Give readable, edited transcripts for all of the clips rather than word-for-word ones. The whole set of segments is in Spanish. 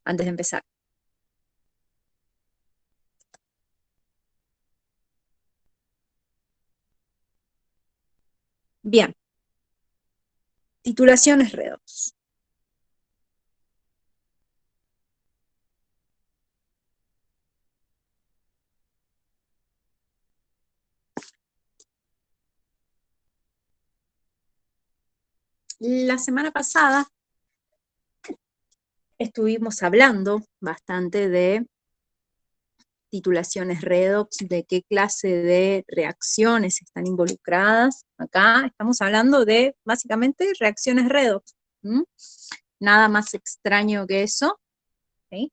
antes de empezar. Bien, titulaciones redox. La semana pasada estuvimos hablando bastante de titulaciones redox, de qué clase de reacciones están involucradas. Acá estamos hablando de, básicamente, reacciones redox. ¿Mm? Nada más extraño que eso. ¿Sí?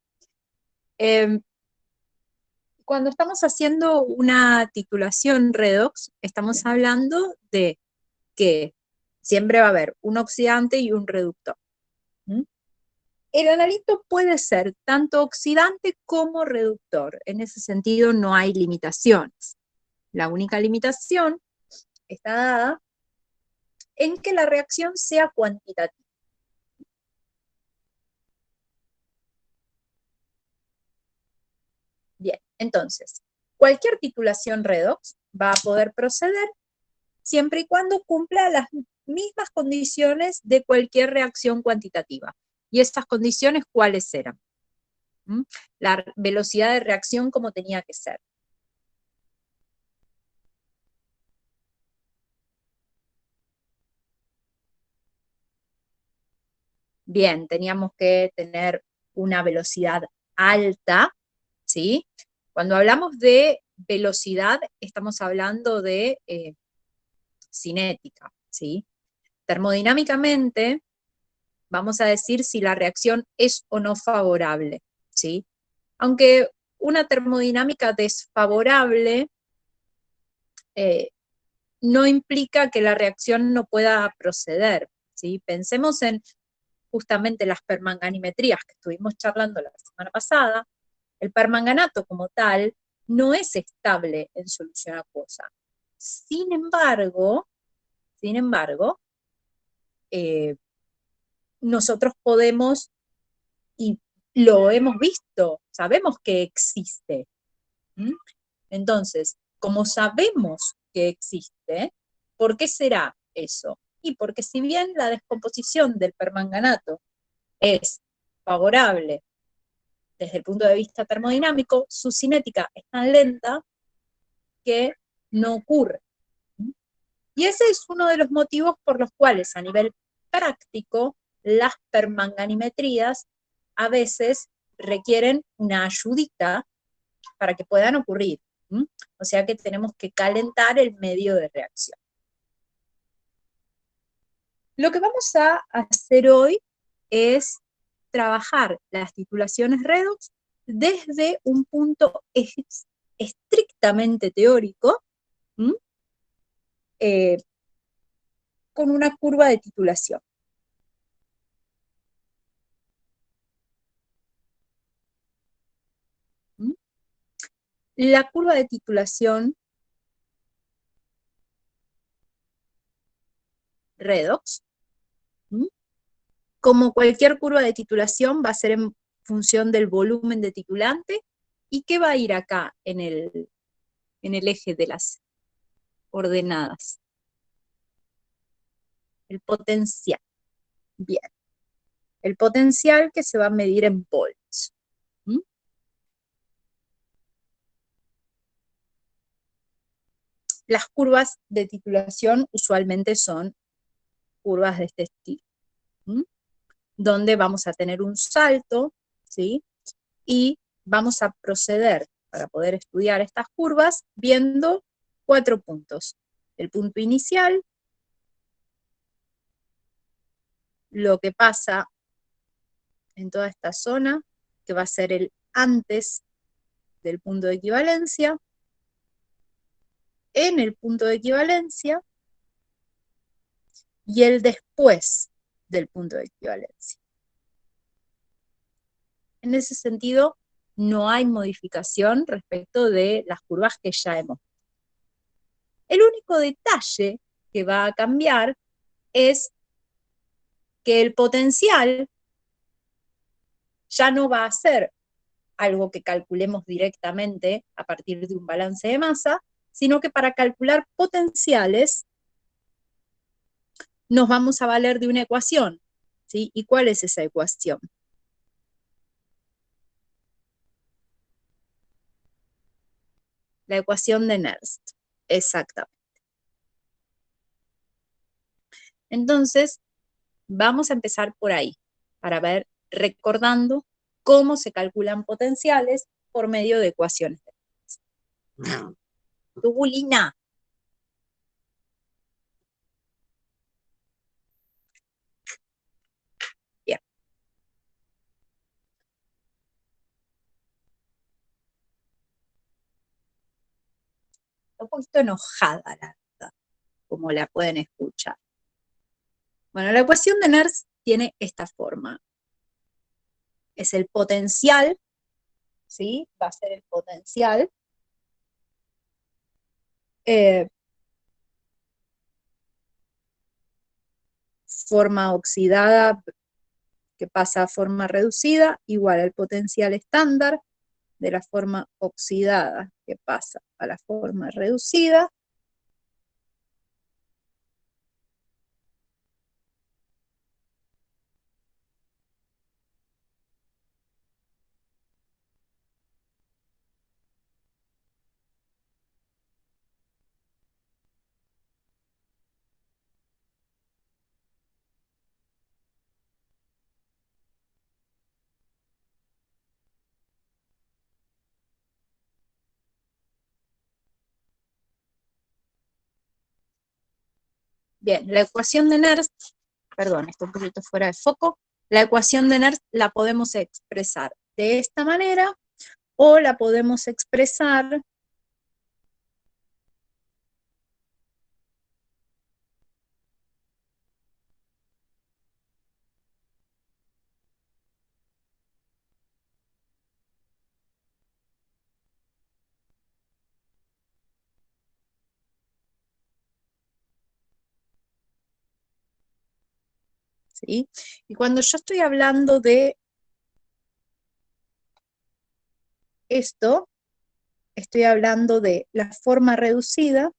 Cuando estamos haciendo una titulación redox, estamos hablando de que siempre va a haber un oxidante y un reductor. ¿Mm? El analito puede ser tanto oxidante como reductor. En ese sentido no hay limitaciones. La única limitación está dada en que la reacción sea cuantitativa. Bien, entonces, cualquier titulación redox va a poder proceder siempre y cuando cumpla las mismas condiciones de cualquier reacción cuantitativa. ¿Y estas condiciones cuáles eran? ¿Mm? La velocidad de reacción como tenía que ser. Bien, teníamos que tener una velocidad alta, ¿sí? Cuando hablamos de velocidad, estamos hablando de cinética, ¿sí? Termodinámicamente, vamos a decir si la reacción es o no favorable, ¿sí? Aunque una termodinámica desfavorable no implica que la reacción no pueda proceder, ¿sí? Pensemos en justamente las permanganimetrías que estuvimos charlando la semana pasada. El permanganato como tal no es estable en solución acuosa. Sin embargo, nosotros podemos, y lo hemos visto, sabemos que existe. ¿Mm? Entonces, como sabemos que existe, ¿por qué será eso? Y porque si bien la descomposición del permanganato es favorable desde el punto de vista termodinámico, su cinética es tan lenta que no ocurre. Y ese es uno de los motivos por los cuales a nivel práctico las permanganimetrías a veces requieren una ayudita para que puedan ocurrir. ¿Mm? O sea que tenemos que calentar el medio de reacción. Lo que vamos a hacer hoy es trabajar las titulaciones redox desde un punto estrictamente teórico, eh, con una curva de titulación. ¿Mm? La curva de titulación redox, como cualquier curva de titulación, va a ser en función del volumen de titulante. ¿Y qué va a ir acá en el eje de las ordenadas? El potencial. Bien. El potencial que se va a medir en volts. ¿Mm? Las curvas de titulación usualmente son curvas de este estilo, donde vamos a tener un salto, ¿sí? Y vamos a proceder para poder estudiar estas curvas viendo 4 puntos. El punto inicial, lo que pasa en toda esta zona, que va a ser el antes del punto de equivalencia, en el punto de equivalencia, y el después del punto de equivalencia. En ese sentido, no hay modificación respecto de las curvas que ya hemos visto. El único detalle que va a cambiar es que el potencial ya no va a ser algo que calculemos directamente a partir de un balance de masa, sino que para calcular potenciales nos vamos a valer de una ecuación, ¿sí? ¿Y cuál es esa ecuación? La ecuación de Nernst, exactamente. Entonces, vamos a empezar por ahí, para ver, recordando cómo se calculan potenciales por medio de ecuaciones. Tubulina. Bien. Un poquito enojada, la verdad, como la pueden escuchar. Bueno, la ecuación de Nernst tiene esta forma. Es el potencial, ¿sí? Va a ser el potencial. Forma oxidada que pasa a forma reducida, igual al potencial estándar de la forma oxidada que pasa a la forma reducida. Bien, la ecuación de Nernst, perdón, está un poquito fuera de foco, la ecuación de Nernst la podemos expresar de esta manera o la podemos expresar ¿sí? Y cuando yo estoy hablando de esto, estoy hablando de la forma reducida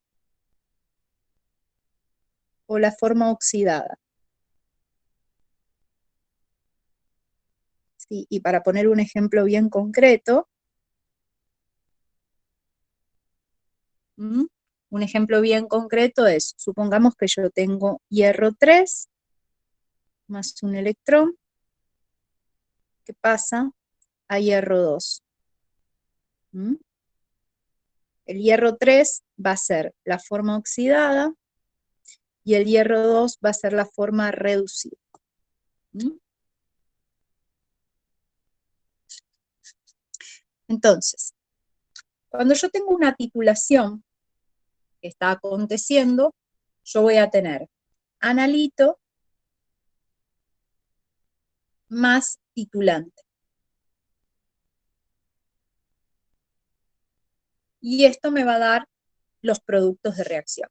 o la forma oxidada. ¿Sí? Y para poner un ejemplo bien concreto, un ejemplo bien concreto es, supongamos que yo tengo hierro 3 más un electrón que pasa a hierro 2. El hierro 3 va a ser la forma oxidada y el hierro 2 va a ser la forma reducida. Entonces, cuando yo tengo una titulación que está aconteciendo, yo voy a tener analito más titulante. Y esto me va a dar los productos de reacción.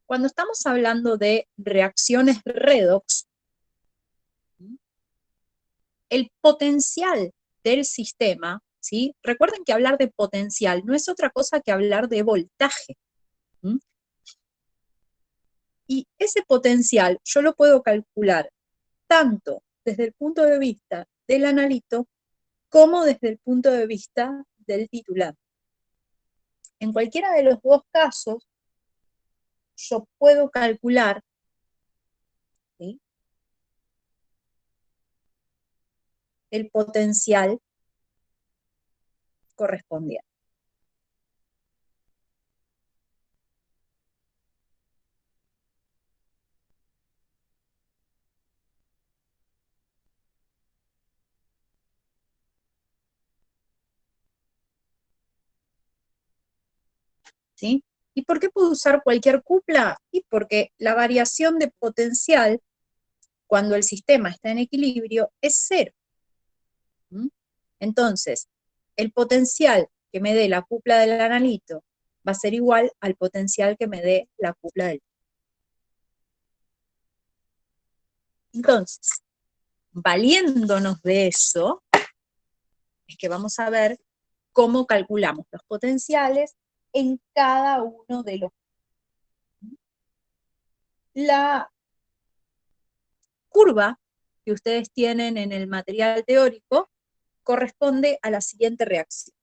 Cuando estamos hablando de reacciones redox, el potencial del sistema, ¿sí? Recuerden que hablar de potencial no es otra cosa que hablar de voltaje. Y ese potencial yo lo puedo calcular tanto desde el punto de vista del analito como desde el punto de vista del titulante. En cualquiera de los dos casos, yo puedo calcular, ¿sí?, el potencial correspondiente. ¿Sí? ¿Y por qué puedo usar cualquier cupla? Y porque la variación de potencial, cuando el sistema está en equilibrio, es cero. Entonces, el potencial que me dé la cupla del analito va a ser igual al potencial que me dé la cupla del. Entonces, valiéndonos de eso, es que vamos a ver cómo calculamos los potenciales en cada uno de los. La curva que ustedes tienen en el material teórico corresponde a la siguiente reacción.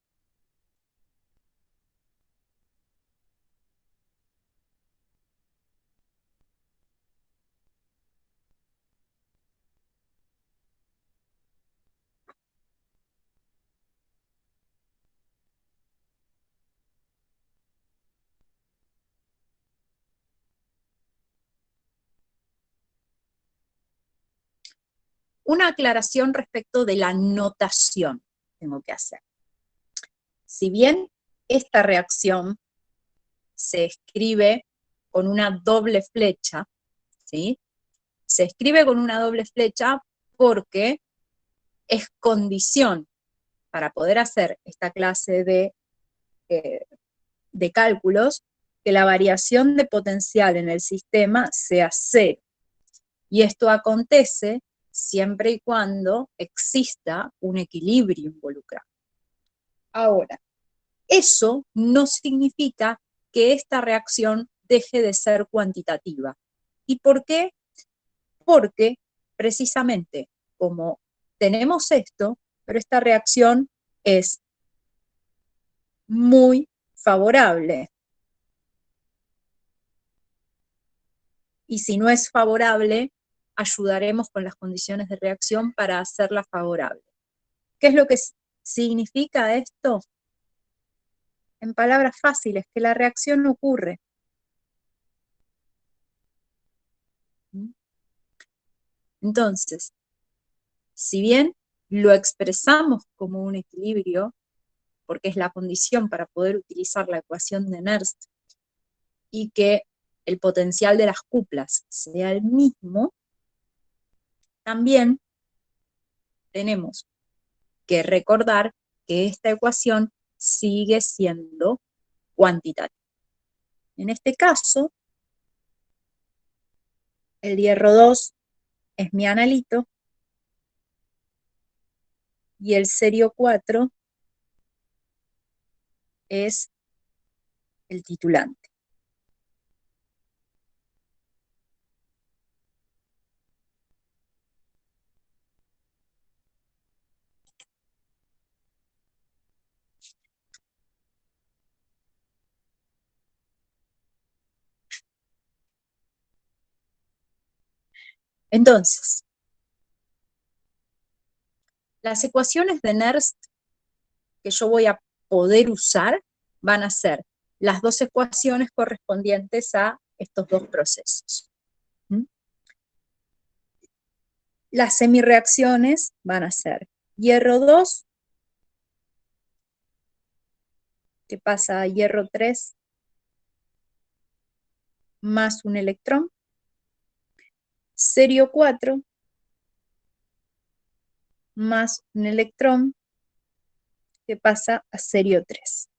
Una aclaración respecto de la notación tengo que hacer. Si bien esta reacción se escribe con una doble flecha, ¿sí? Se escribe con una doble flecha porque es condición para poder hacer esta clase de cálculos que la variación de potencial en el sistema sea cero. Y esto acontece siempre y cuando exista un equilibrio involucrado. Ahora, eso no significa que esta reacción deje de ser cuantitativa. ¿Y por qué? Porque precisamente como tenemos esto, pero esta reacción es muy favorable. Y si no es favorable, ayudaremos con las condiciones de reacción para hacerla favorable. ¿Qué es lo que significa esto? En palabras fáciles, que la reacción no ocurre. Entonces, si bien lo expresamos como un equilibrio, porque es la condición para poder utilizar la ecuación de Nernst, y que el potencial de las cuplas sea el mismo, también tenemos que recordar que esta ecuación sigue siendo cuantitativa. En este caso, el hierro 2 es mi analito y el cerio 4 es el titulante. Entonces, las ecuaciones de Nernst que yo voy a poder usar van a ser las dos ecuaciones correspondientes a estos dos procesos. Las semirreacciones van a ser hierro 2, que pasa a hierro 3, más un electrón, cerio 4, más un electrón, que pasa a cerio 3.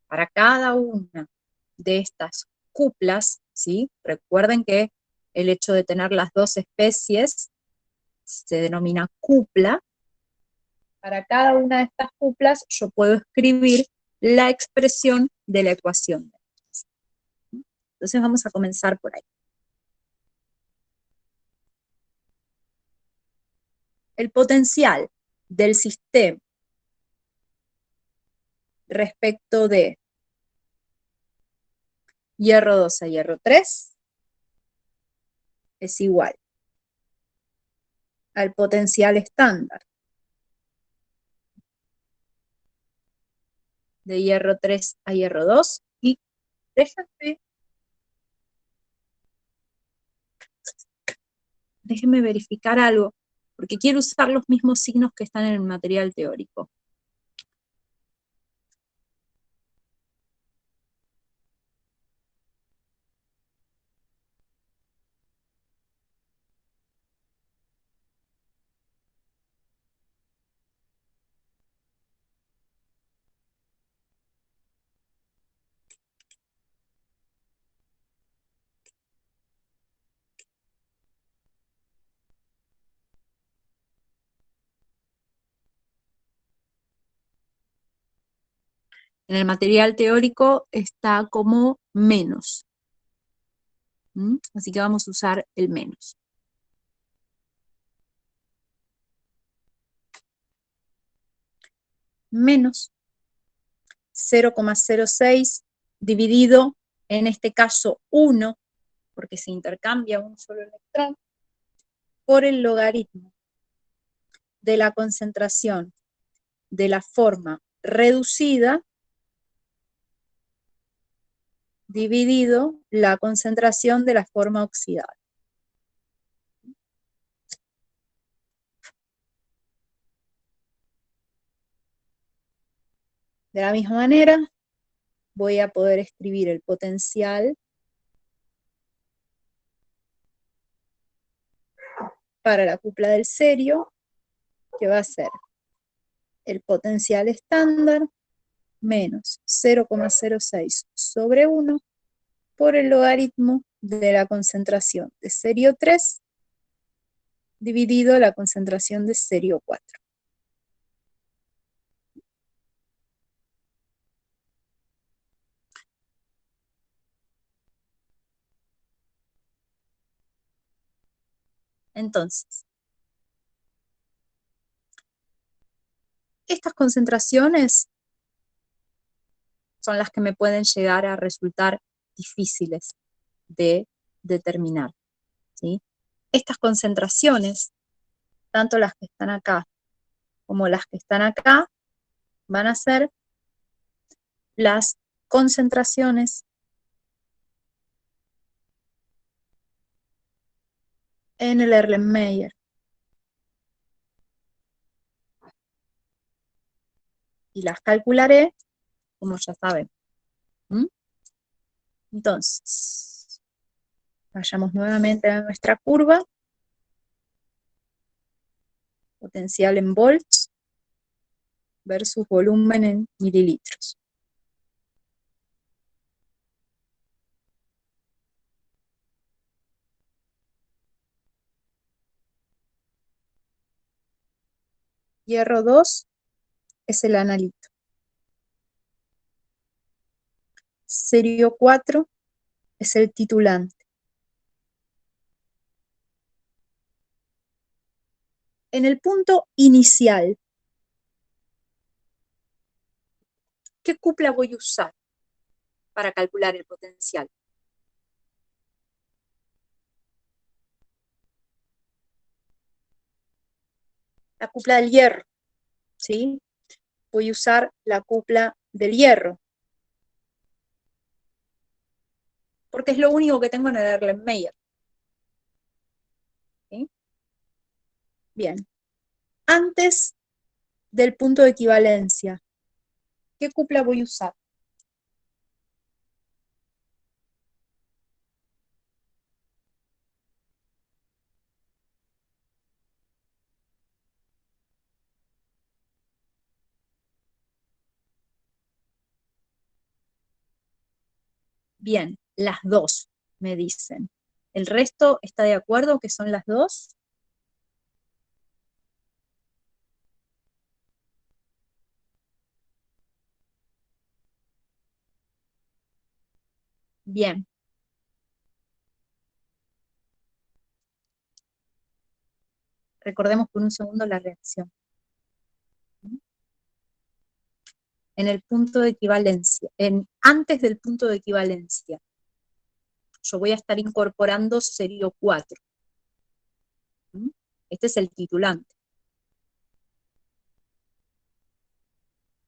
Para cada una de estas cuplas, ¿sí? Recuerden que el hecho de tener las dos especies se denomina cupla. Para cada una de estas cuplas yo puedo escribir la expresión de la ecuación. Entonces vamos a comenzar por ahí. El potencial del sistema respecto de hierro 2 a hierro 3 es igual al potencial estándar de hierro 3 a hierro 2 y déjenme verificar algo, porque quiero usar los mismos signos que están en el material teórico. En el material teórico está como menos. Así que vamos a usar el menos. Menos 0,06 dividido, en este caso 1, porque se intercambia un solo electrón, por el logaritmo de la concentración de la forma reducida dividido la concentración de la forma oxidada. De la misma manera, voy a poder escribir el potencial para la cupla del cerio, que va a ser el potencial estándar menos 0,06 sobre 1 por el logaritmo de la concentración de cerio 3 dividido la concentración de cerio 4. Entonces, estas concentraciones son las que me pueden llegar a resultar difíciles de determinar, ¿sí? Estas concentraciones, tanto las que están acá como las que están acá, van a ser las concentraciones en el Erlenmeyer. Y las calcularé, como ya saben. Entonces, vayamos nuevamente a nuestra curva. Potencial en volts versus volumen en mililitros. Hierro 2 es el analito. Cerio 4 es el titulante. En el punto inicial, ¿qué cupla voy a usar para calcular el potencial? La cupla del hierro, ¿sí? Voy a usar la cupla del hierro, porque es lo único que tengo en el Erlenmeyer. ¿Sí? Bien. Antes del punto de equivalencia, ¿qué cupla voy a usar? Bien, las dos, me dicen. ¿El resto está de acuerdo que son las dos? Bien. Recordemos por un segundo la reacción. En el punto de equivalencia, antes del punto de equivalencia, yo voy a estar incorporando cerio 4. Este es el titulante.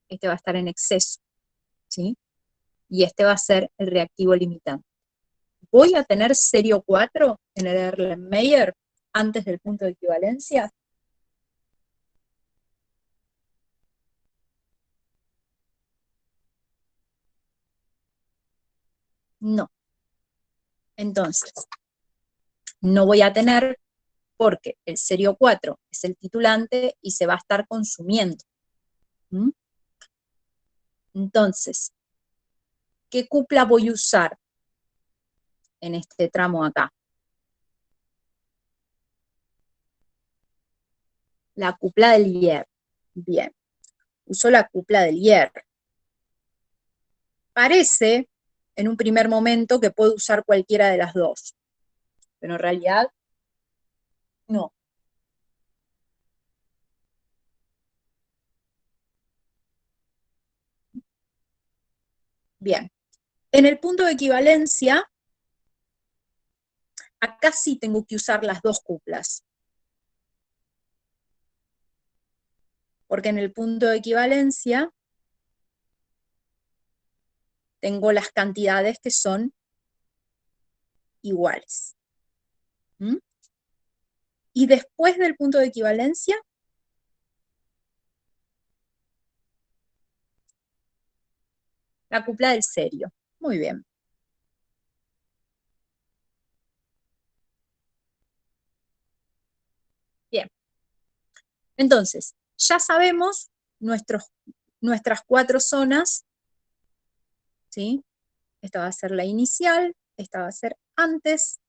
Este va a estar en exceso, ¿sí? Y este va a ser el reactivo limitante. ¿Voy a tener cerio 4 en el Erlenmeyer antes del punto de equivalencia? No. Entonces, no voy a tener porque el cerio 4 es el titulante y se va a estar consumiendo. Entonces, ¿qué cupla voy a usar en este tramo acá? La cupla del hierro. Bien, uso la cupla del hierro. Parece en un primer momento que puedo usar cualquiera de las dos, pero en realidad no. Bien, en el punto de equivalencia, acá sí tengo que usar las dos cuplas. Porque en el punto de equivalencia tengo las cantidades que son iguales. ¿Mm? Y después del punto de equivalencia, la cupla del serio. Muy bien. Bien. Entonces, ya sabemos nuestras cuatro zonas, ¿sí? Esta va a ser la inicial, esta va a ser antes,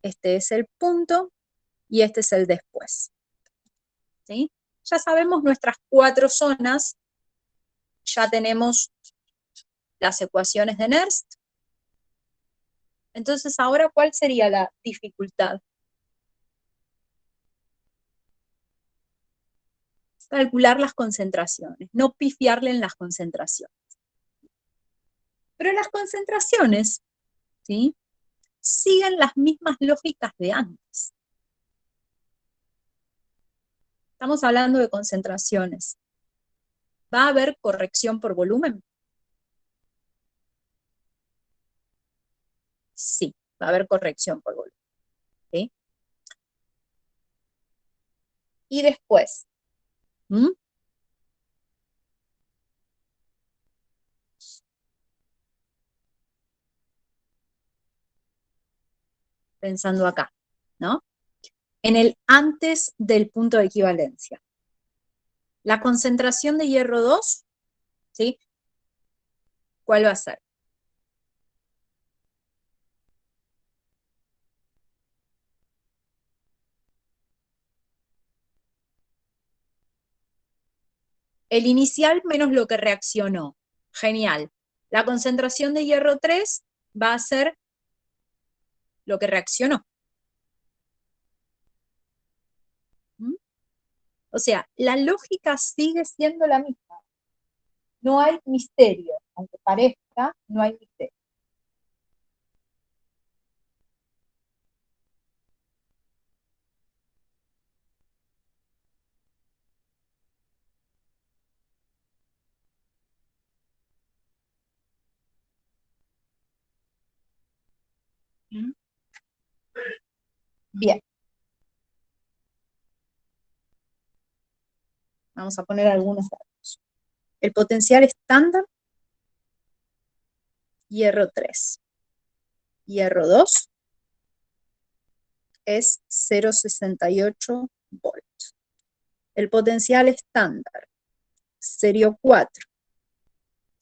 este es el punto y este es el después. ¿Sí? Ya sabemos nuestras cuatro zonas, ya tenemos las ecuaciones de Nernst. Entonces, ahora, ¿cuál sería la dificultad? Calcular las concentraciones, no pifiarle en las concentraciones. Pero las concentraciones, ¿sí? Siguen las mismas lógicas de antes. Estamos hablando de concentraciones. ¿Va a haber corrección por volumen? Sí, va a haber corrección por volumen. ¿Sí? Y después, ¿Mm? Pensando acá, ¿no? En el antes del punto de equivalencia. La concentración de hierro 2, ¿sí? ¿Cuál va a ser? El inicial menos lo que reaccionó. Genial. La concentración de hierro 3 va a ser lo que reaccionó. ¿Mm? O sea, la lógica sigue siendo la misma. No hay misterio, aunque parezca, no hay misterio. ¿Mm? Bien, vamos a poner algunos datos. El potencial estándar, hierro 3. Hierro 2 es 0,68 volts. El potencial estándar, serio 4.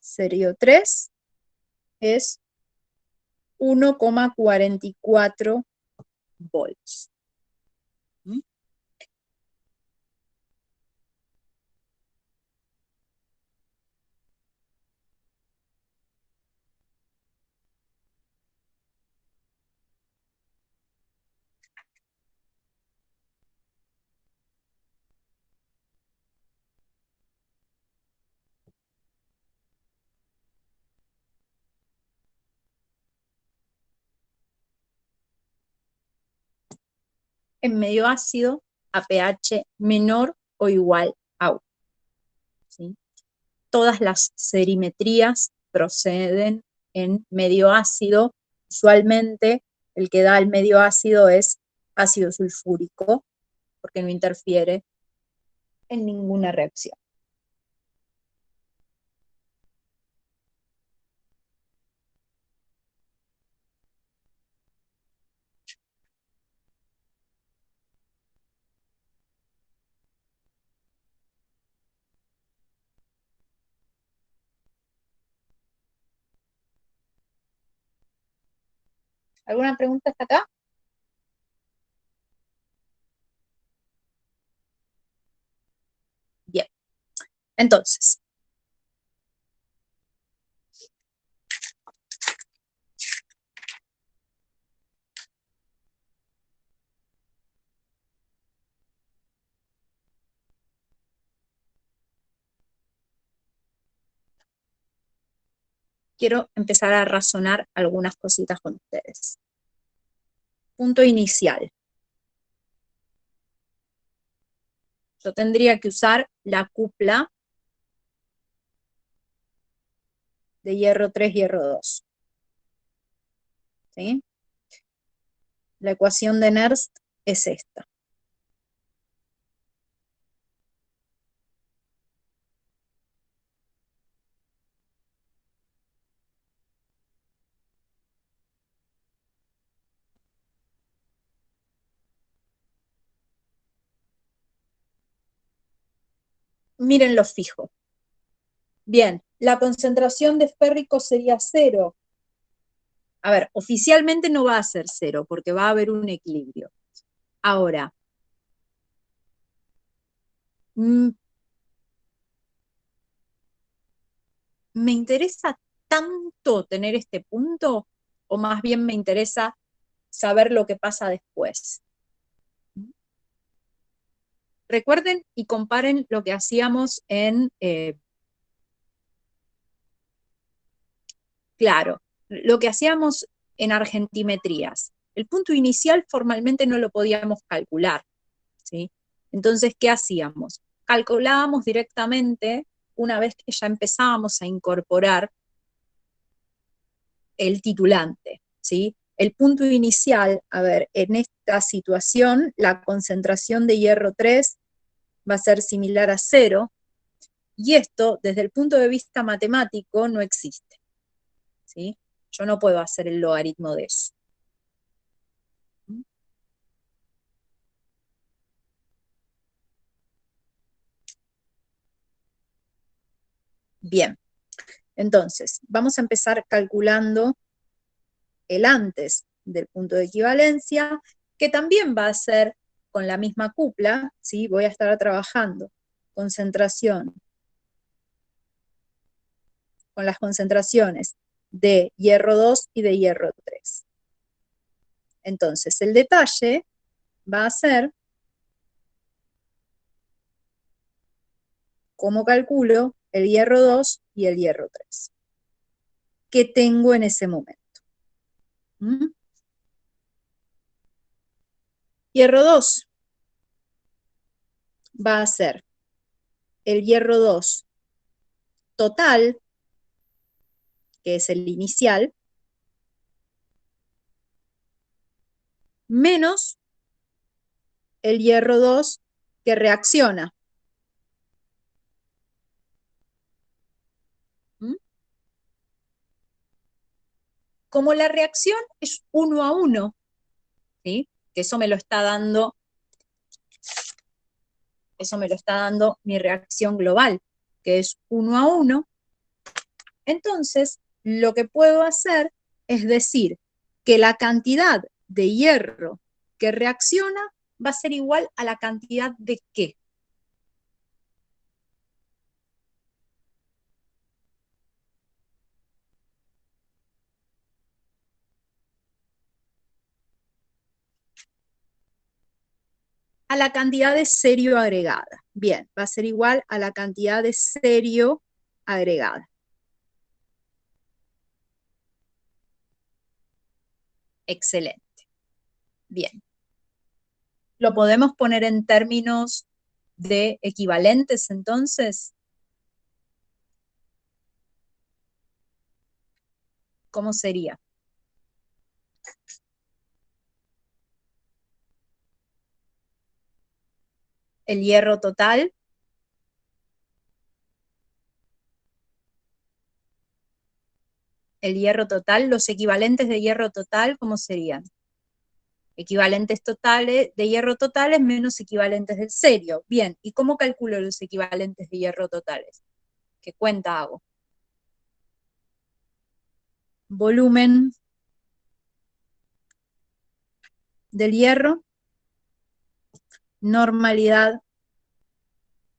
Serio 3 es 1,44 volts. ¿Mm? En medio ácido a pH menor o igual a 1. ¿Sí? Todas las serimetrías proceden en medio ácido. Usualmente el que da el medio ácido es ácido sulfúrico, porque no interfiere en ninguna reacción. ¿Alguna pregunta hasta acá? Bien. Entonces, quiero empezar a razonar algunas cositas con ustedes. Punto inicial. Yo tendría que usar la cupla de hierro 3, hierro 2. ¿Sí? La ecuación de Nernst es esta. Miren lo fijo. Bien, la concentración de férrico sería 0. A ver, oficialmente no va a ser 0, porque va a haber un equilibrio. Ahora, me interesa tanto tener este punto, o más bien me interesa saber lo que pasa después. Recuerden y comparen lo que hacíamos en, claro, lo que hacíamos en argentimetrías. El punto inicial formalmente no lo podíamos calcular, ¿sí? Entonces, ¿qué hacíamos? Calculábamos directamente una vez que ya empezábamos a incorporar el titulante, ¿sí? El punto inicial, a ver, en esta situación, la concentración de hierro 3 va a ser similar a 0, y esto, desde el punto de vista matemático, no existe, ¿sí? Yo no puedo hacer el logaritmo de eso. Bien, entonces, vamos a empezar calculando el antes del punto de equivalencia, que también va a ser con la misma cupla, ¿sí? Voy a estar trabajando concentración con las concentraciones de hierro 2 y de hierro 3. Entonces, el detalle va a ser cómo calculo el hierro 2 y el hierro 3 que tengo en ese momento. ¿Mm? Hierro 2 va a ser el hierro 2 total, que es el inicial, menos el hierro 2 que reacciona. ¿Mm? Como la reacción es 1 a 1, ¿sí? Que eso me lo está dando mi reacción global, que es 1 a 1. Entonces, lo que puedo hacer es decir que la cantidad de hierro que reacciona va a ser igual a la cantidad de ¿qué? A la cantidad de serio agregada. Bien, va a ser igual a la cantidad de serio agregada. Excelente. Bien. ¿Lo podemos poner en términos de equivalentes entonces? ¿Cómo sería? El hierro total los equivalentes de hierro total, ¿cómo serían? Equivalentes totales de hierro totales menos equivalentes del serio. Bien, ¿y cómo calculo los equivalentes de hierro totales? ¿Qué cuenta hago? Volumen del hierro, normalidad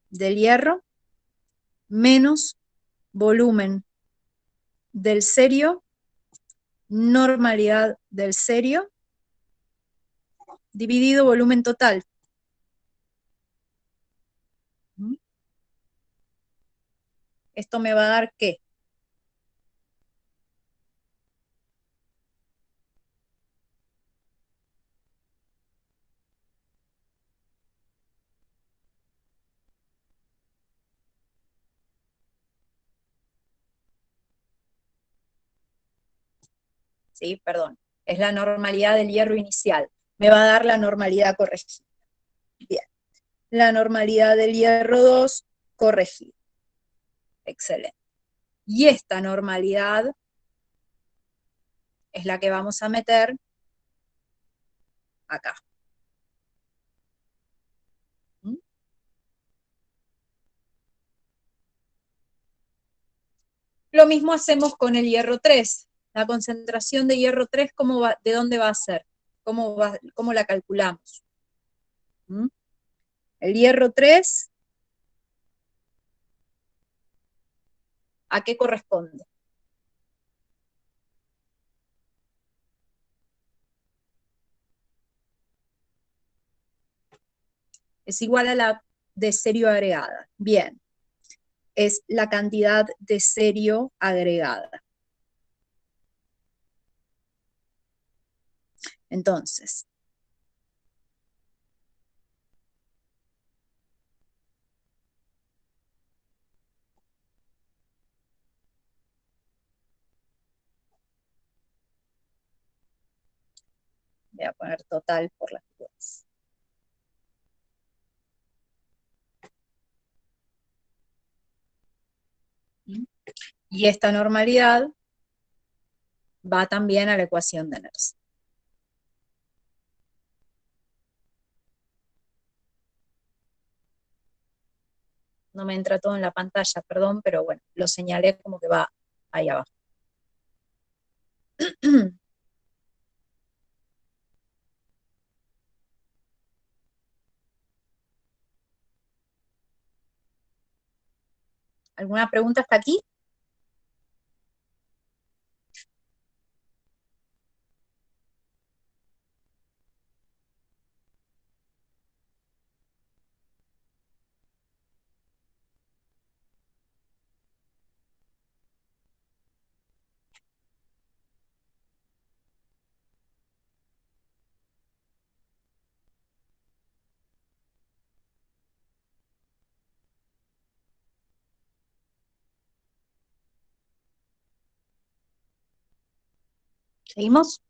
del hierro, menos volumen del serio, normalidad del serio, dividido volumen total. Esto me va a dar ¿qué? ¿sí? Perdón, es la normalidad del hierro inicial. Me va a dar la normalidad corregida. Bien, la normalidad del hierro 2 corregida. Excelente. Y esta normalidad es la que vamos a meter acá. ¿Mm? Lo mismo hacemos con el hierro 3. La concentración de hierro 3, ¿de dónde va a ser? ¿Cómo la calculamos? ¿Mm? El hierro 3, ¿a qué corresponde? Es igual a la de serio agregada. Bien, es la cantidad de serio agregada. Entonces, voy a poner total por las dudas. Y esta normalidad va también a la ecuación de Nernst. No me entra todo en la pantalla, perdón, pero bueno, lo señalé como que va ahí abajo. ¿Alguna pregunta hasta aquí? ¿Seguimos?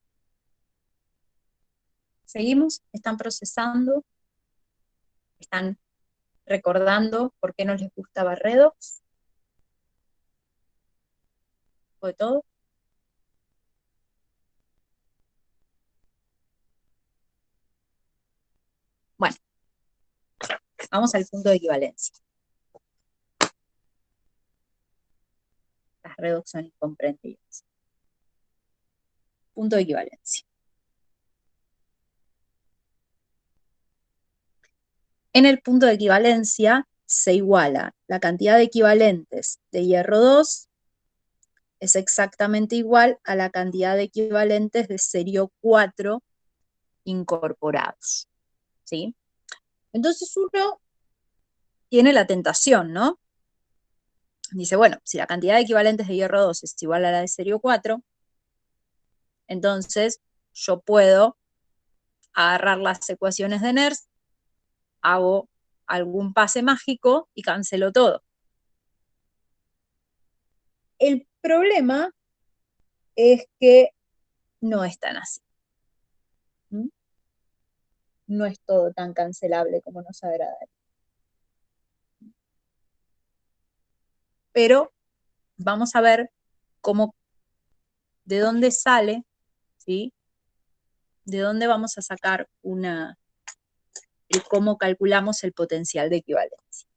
¿Seguimos? ¿Están procesando? ¿Están recordando por qué no les gusta Barredo? ¿Fue todo? Bueno, vamos al punto de equivalencia. Las redox son incomprendidas. Punto de equivalencia. En el punto de equivalencia se iguala la cantidad de equivalentes de hierro 2 es exactamente igual a la cantidad de equivalentes de serio 4 incorporados. ¿Sí? Entonces uno tiene la tentación, ¿no? Dice, bueno, si la cantidad de equivalentes de hierro 2 es igual a la de serio 4, entonces yo puedo agarrar las ecuaciones de Nernst, hago algún pase mágico y cancelo todo. El problema es que no es tan así. ¿Mm? No es todo tan cancelable como nos agradaría. Pero vamos a ver cómo, de dónde sale, ¿sí? De dónde vamos a sacar cómo calculamos el potencial de equivalencia.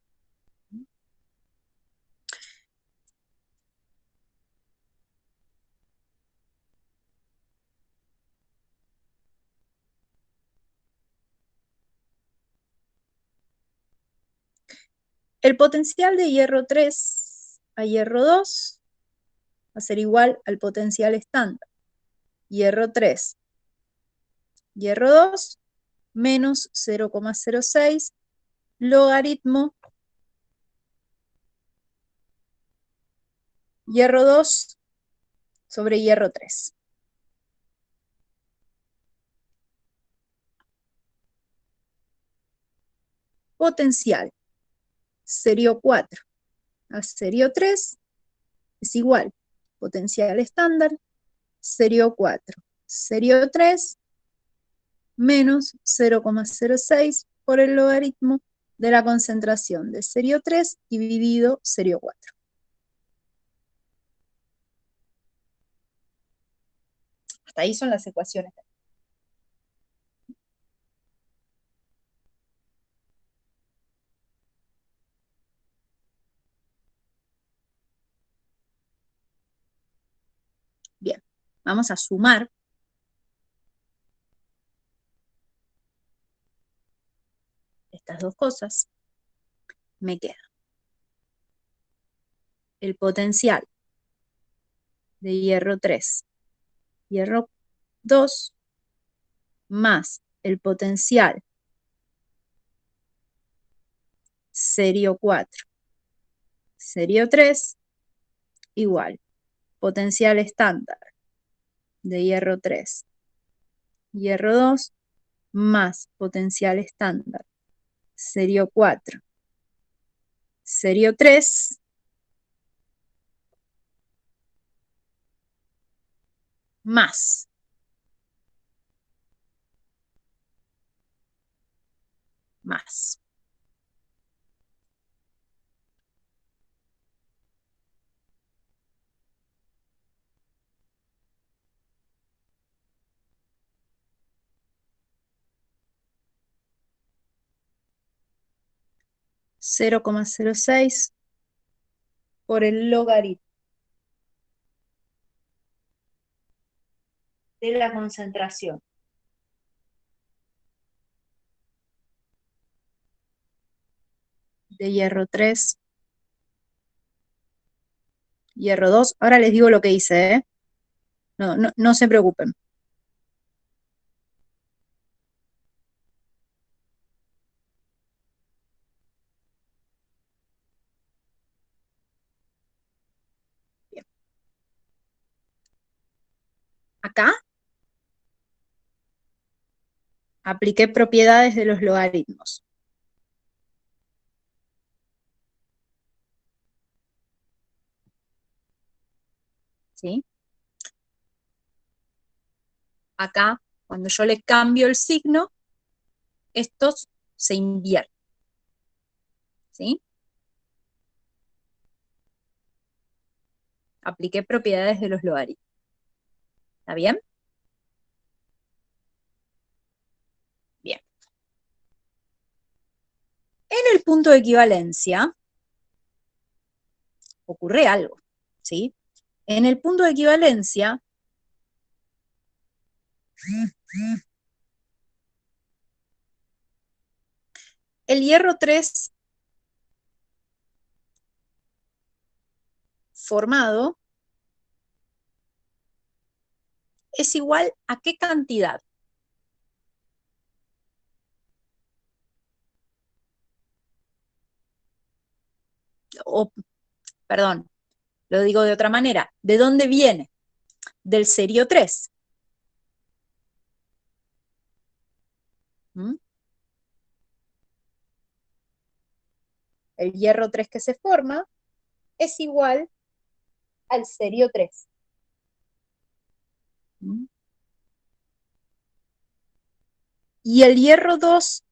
El potencial de hierro 3 a hierro 2 va a ser igual al potencial estándar. Hierro 3, hierro 2, menos 0,06 logaritmo hierro 2 sobre hierro 3. Potencial serio 4 a serio 3 es igual potencial estándar serio 4. Serio 3 menos 0,06 por el logaritmo de la concentración de serio 3 dividido serio 4. Hasta ahí son las ecuaciones. Bien, vamos a sumar estas dos cosas. Me queda el potencial de hierro 3, hierro 2, más el potencial serio 4, serio 3, igual potencial estándar de hierro 3, hierro 2, más potencial estándar serio 4, serio 3, más 0,06 por el logaritmo de la concentración de hierro 3, hierro 2. Ahora les digo lo que hice, ¿eh? No se preocupen. Bien. Acá apliqué propiedades de los logaritmos. ¿Sí? Acá, cuando yo le cambio el signo, estos se invierten. ¿Sí? Apliqué propiedades de los logaritmos. ¿Está bien? Bien. En el punto de equivalencia ocurre algo, ¿sí? En el punto de equivalencia el hierro 3 formado es igual a ¿qué cantidad? O, perdón, lo digo de otra manera, ¿de dónde viene? Del serio 3. ¿Mm? El hierro 3 que se forma es igual al serio 3. ¿Mm? Y el hierro 2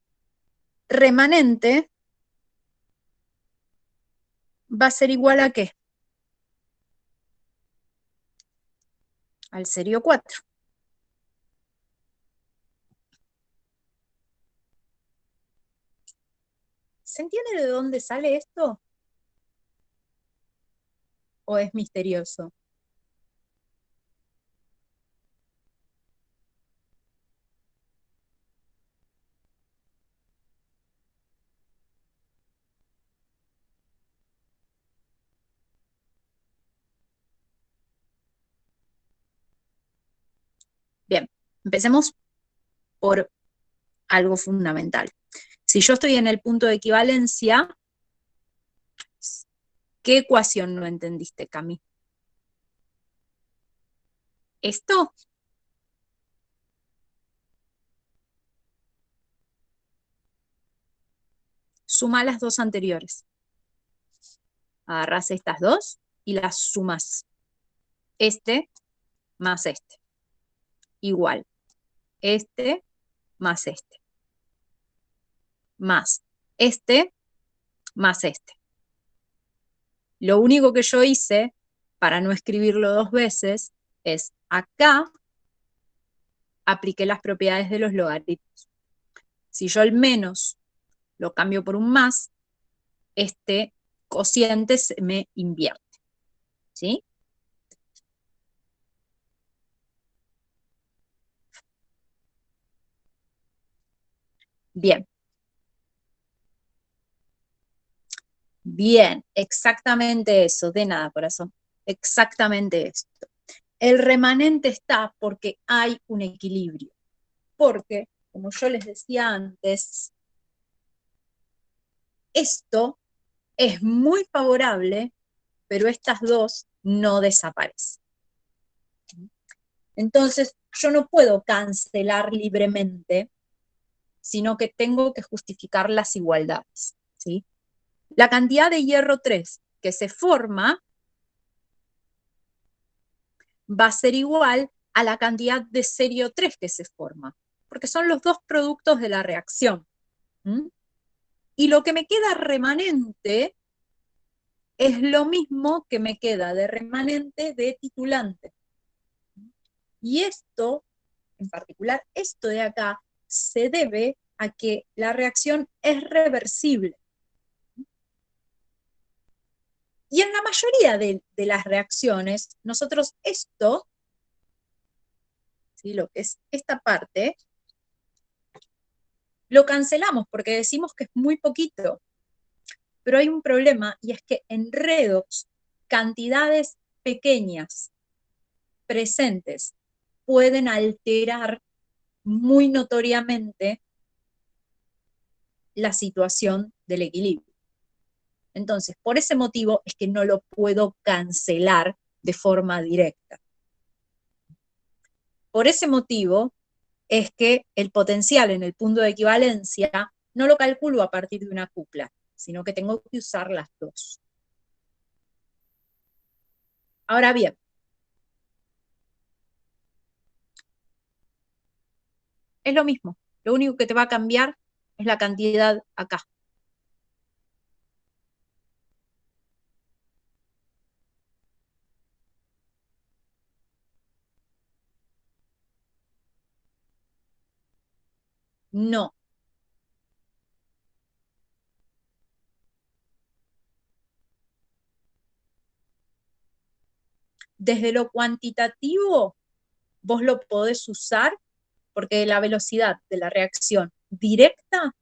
remanente va a ser igual a ¿qué? Al serio 4. ¿Se entiende de dónde sale esto? ¿O es misterioso? Bien, empecemos por algo fundamental. Si yo estoy en el punto de equivalencia, ¿qué ecuación no entendiste, Cami? ¿Esto? Suma las dos anteriores. Agarrás estas dos y las sumas. Este más este, igual este más este, más este más este. Lo único que yo hice, para no escribirlo dos veces, es acá apliqué las propiedades de los logaritmos. Si yo el menos lo cambio por un más, este cociente se me invierte. ¿Sí? Bien. Bien, exactamente eso, de nada, corazón. Exactamente esto. El remanente está porque hay un equilibrio. Porque, como yo les decía antes, esto es muy favorable, pero estas dos no desaparecen. Entonces, yo no puedo cancelar libremente, sino que tengo que justificar las igualdades. ¿Sí? La cantidad de hierro 3 que se forma va a ser igual a la cantidad de cerio 3 que se forma, porque son los dos productos de la reacción. ¿Mm? Y lo que me queda remanente es lo mismo que me queda de remanente de titulante. Y esto, en particular, esto de acá, se debe a que la reacción es reversible. Y en la mayoría de las reacciones, nosotros esto, ¿sí? Lo que es esta parte, lo cancelamos porque decimos que es muy poquito. Pero hay un problema y es que en redox cantidades pequeñas presentes pueden alterar muy notoriamente la situación del equilibrio. Entonces, por ese motivo es que no lo puedo cancelar de forma directa. Por ese motivo es que el potencial en el punto de equivalencia no lo calculo a partir de una cupla, sino que tengo que usar las dos. Ahora bien, es lo mismo. Lo único que te va a cambiar es la cantidad acá. No. Desde lo cuantitativo, vos lo podés usar porque la velocidad de la reacción directa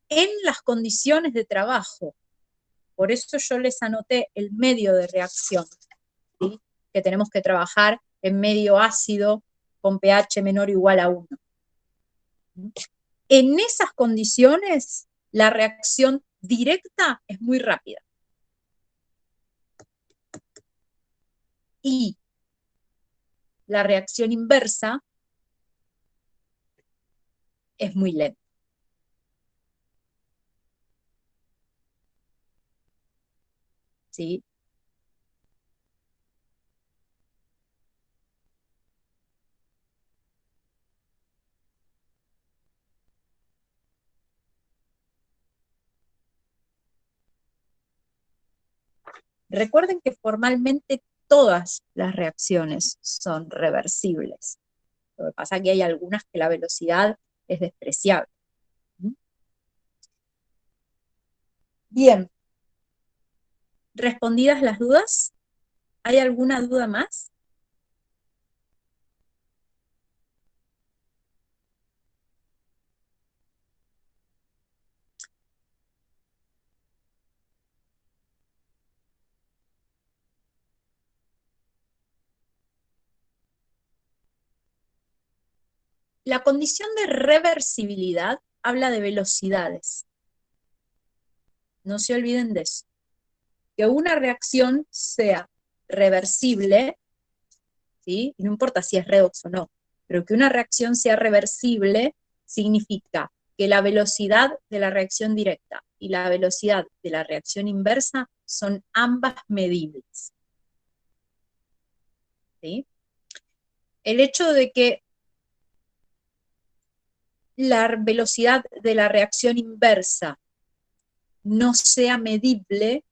en las condiciones de trabajo. Por eso yo les anoté el medio de reacción, ¿sí? Que tenemos que trabajar en medio ácido con pH menor o igual a 1. En esas condiciones, la reacción directa es muy rápida. Y la reacción inversa es muy lenta. ¿Sí? Recuerden que formalmente todas las reacciones son reversibles. Lo que pasa es que hay algunas que la velocidad es despreciable. Bien, respondidas las dudas, ¿hay alguna duda más? La condición de reversibilidad habla de velocidades. No se olviden de eso. Que una reacción sea reversible, ¿sí? Y no importa si es redox o no, pero que una reacción sea reversible significa que la velocidad de la reacción directa y la velocidad de la reacción inversa son ambas medibles. ¿sí? El hecho de que la velocidad de la reacción inversa no sea medible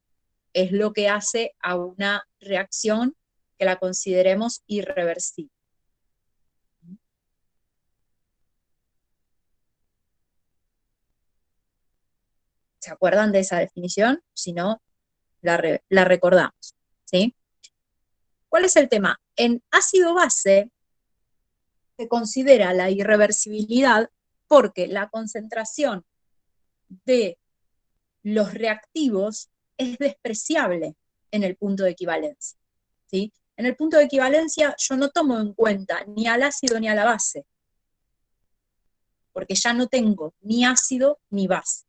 es lo que hace a una reacción que la consideremos irreversible. ¿Se acuerdan de esa definición? Si no, la recordamos, ¿sí? ¿Cuál es el tema? En ácido-base se considera la irreversibilidad porque la concentración de los reactivos es despreciable en el punto de equivalencia, ¿sí? En el punto de equivalencia yo no tomo en cuenta ni al ácido ni a la base, porque ya no tengo ni ácido ni base.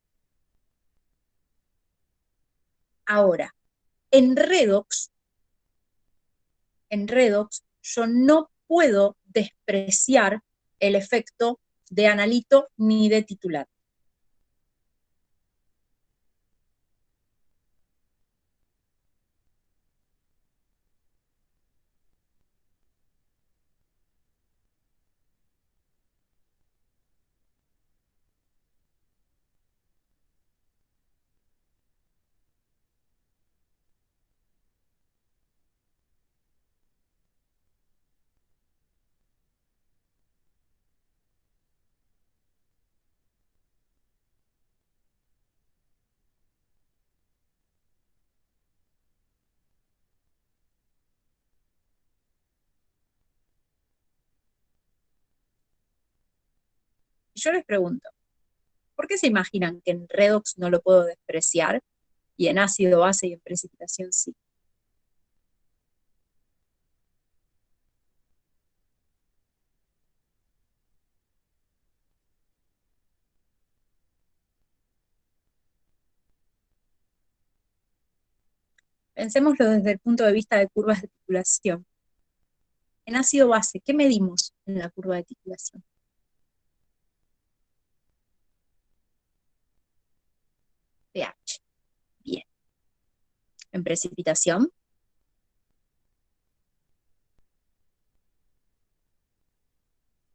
Ahora, en redox yo no puedo despreciar el efecto de analito ni de titular. Y yo les pregunto, ¿por qué se imaginan que en redox no lo puedo despreciar y en ácido base y en precipitación sí? Pensémoslo desde el punto de vista de curvas de titulación. En ácido base, ¿qué medimos en la curva de titulación? pH. Bien. En precipitación,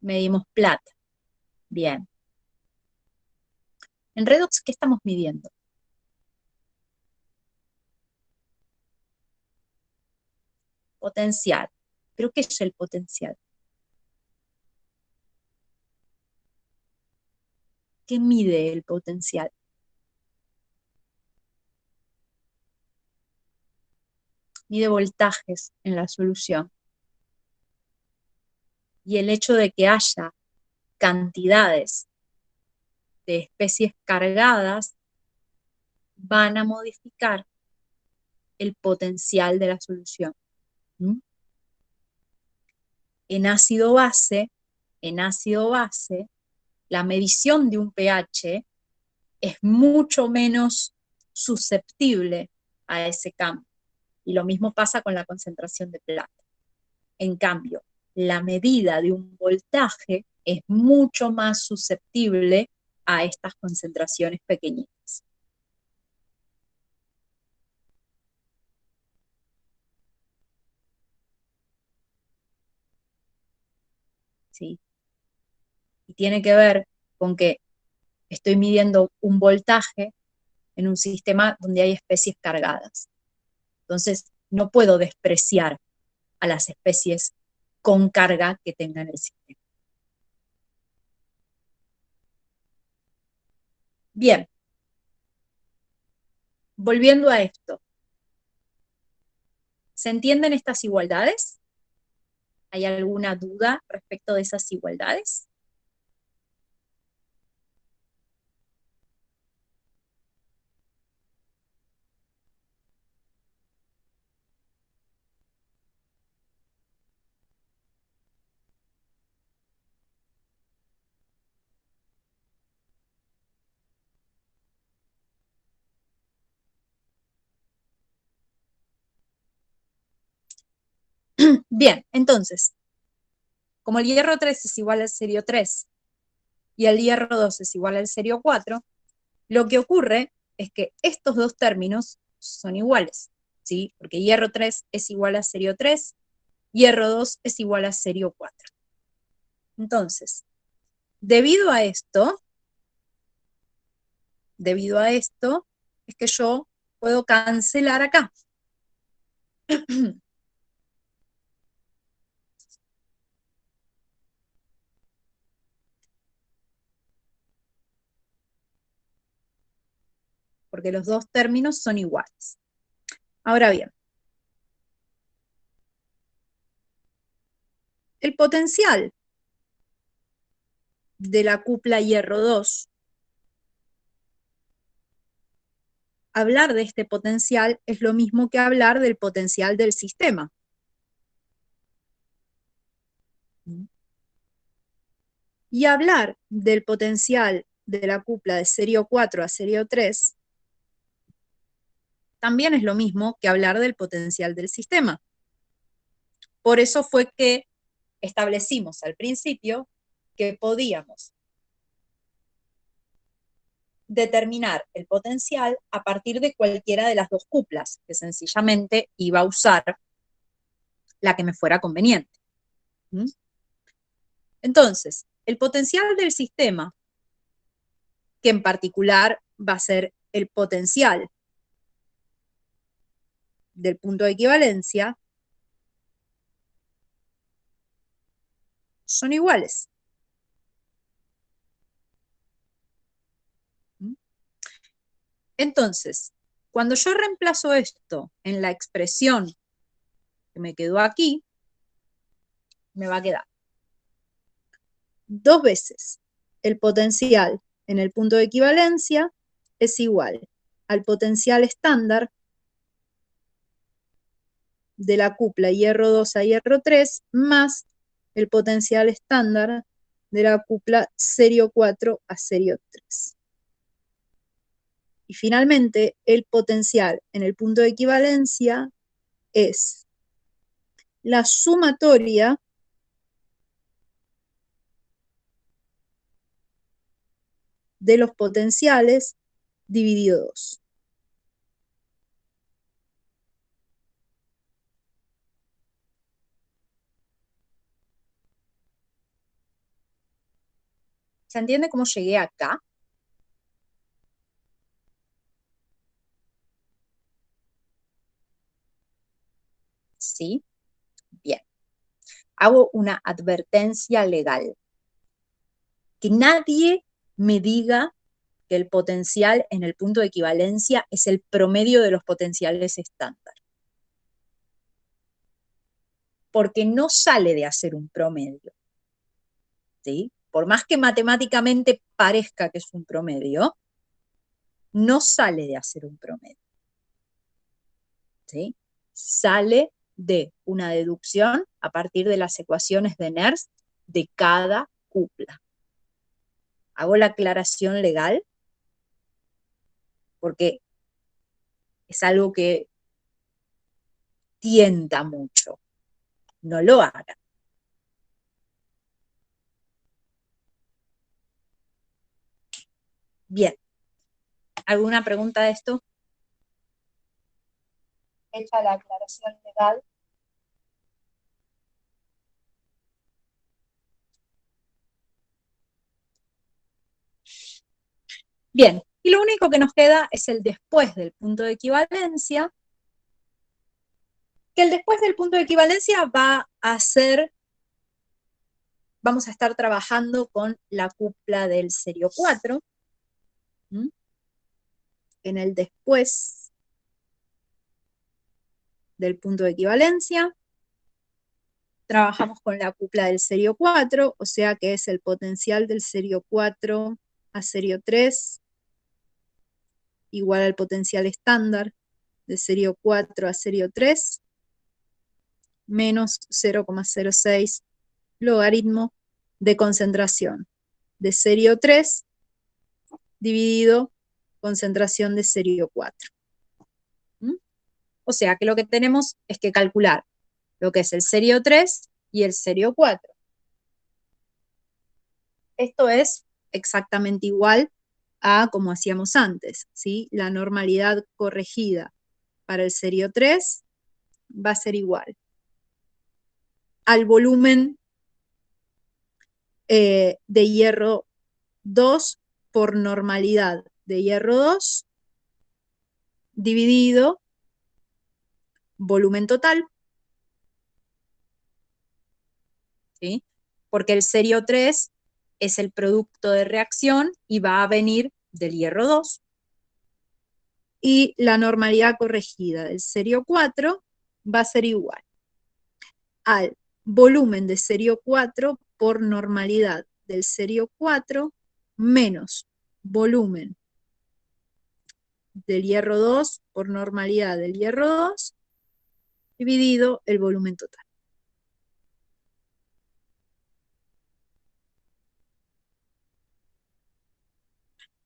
medimos plata. Bien. En redox, ¿qué estamos midiendo? Potencial. ¿Pero qué es el potencial? ¿Qué mide el potencial? Mide voltajes en la solución. Y el hecho de que haya cantidades de especies cargadas van a modificar el potencial de la solución. ¿Mm? En ácido base, la medición de un pH es mucho menos susceptible a ese cambio. Y lo mismo pasa con la concentración de plata. En cambio, la medida de un voltaje es mucho más susceptible a estas concentraciones pequeñitas. ¿Sí? Y tiene que ver con que estoy midiendo un voltaje en un sistema donde hay especies cargadas. Entonces, no puedo despreciar a las especies con carga que tengan el sistema. Bien, volviendo a esto, ¿se entienden estas igualdades? ¿Hay alguna duda respecto de esas igualdades? Bien, entonces, como el hierro 3 es igual al serio 3 y el hierro 2 es igual al serio 4, lo que ocurre es que estos dos términos son iguales, ¿sí? Porque hierro 3 es igual a serio 3 hierro 2 es igual a serio 4. Entonces, debido a esto, es que yo puedo cancelar acá. Porque los dos términos son iguales. Ahora bien, el potencial de la cupla hierro 2, hablar de este potencial es lo mismo que hablar del potencial del sistema. Y hablar del potencial de la cupla de serio 4 a serio 3 también es lo mismo que hablar del potencial del sistema. Por eso fue que establecimos al principio que podíamos determinar el potencial a partir de cualquiera de las dos cuplas, que sencillamente iba a usar la que me fuera conveniente. Entonces, el potencial del sistema, que en particular va a ser el potencial del punto de equivalencia, son iguales. Entonces, cuando yo reemplazo esto en la expresión que me quedó aquí, me va a quedar 2 veces el potencial en el punto de equivalencia es igual al potencial estándar de la cupla hierro 2 a hierro 3 más el potencial estándar de la cupla serio 4 a serio 3. Y finalmente, el potencial en el punto de equivalencia es la sumatoria de los potenciales dividido 2. ¿Se entiende cómo llegué acá? ¿Sí? Bien. Hago una advertencia legal. Que nadie me diga que el potencial en el punto de equivalencia es el promedio de los potenciales estándar. Porque no sale de hacer un promedio. ¿Sí? Por más que matemáticamente parezca que es un promedio, no sale de hacer un promedio. ¿Sí? Sale de una deducción a partir de las ecuaciones de Nernst de cada cupla. Hago la aclaración legal porque es algo que tienta mucho. No lo hagan. Bien. ¿Alguna pregunta de esto? Hecha la aclaración legal. Bien, y lo único que nos queda es el después del punto de equivalencia, que el después del punto de equivalencia va a ser, vamos a estar trabajando con la cupla del serio 4, en el después del punto de equivalencia, trabajamos con la cupla del serio 4, o sea que es el potencial del serio 4 a serio 3, igual al potencial estándar de serio 4 a serio 3, menos 0,06 logaritmo de concentración de serio 3 dividido concentración de serio 4. O sea que lo que tenemos es que calcular lo que es el serio 3 y el serio 4. Esto es exactamente igual a como hacíamos antes, ¿sí? La normalidad corregida para el serio 3 va a ser igual al volumen de hierro 2 por normalidad de hierro 2 dividido volumen total, ¿sí? Porque el serio 3 es el producto de reacción y va a venir del hierro 2. Y la normalidad corregida del serio 4 va a ser igual al volumen de serio 4 por normalidad del serio 4 menos volumen del hierro 2 por normalidad del hierro 2 dividido el volumen total.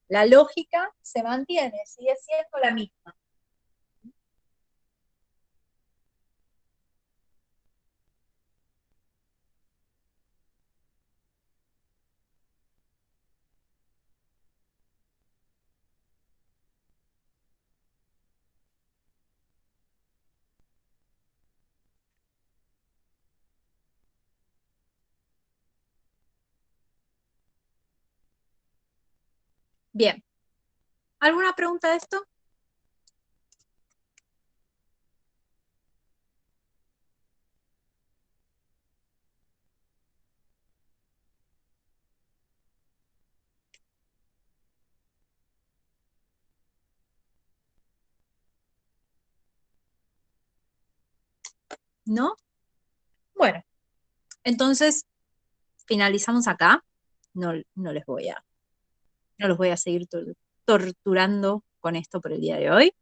La lógica se mantiene, sigue siendo la misma. Bien. ¿Alguna pregunta de esto? ¿No? Bueno, entonces finalizamos acá. No, no los voy a seguir torturando con esto por el día de hoy.